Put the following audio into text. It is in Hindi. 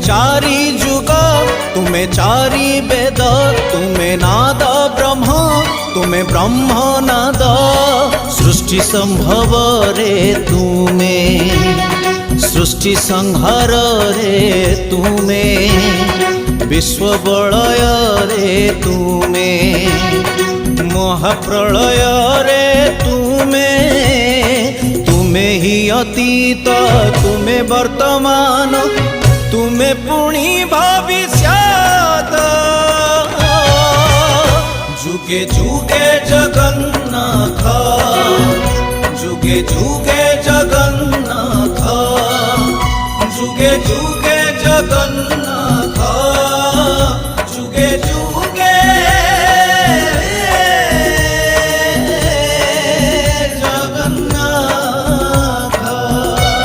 चारि जुग, तुमे चारि वेद, तुमे नाद ब्रह्म, तुमे ब्रह्म नाद। सृष्टि संभव रे तुमे, सृष्टि संहार रे तुमे, विश्व बलय रे तुमे, महाप्रलय रे तुमे। तुमे ही अतीत, तुमे वर्तमान, तुमे पुणी भविष्यत। जुगे जुगे जगन्नाथ, जुगे जुगे जगन्नाथ।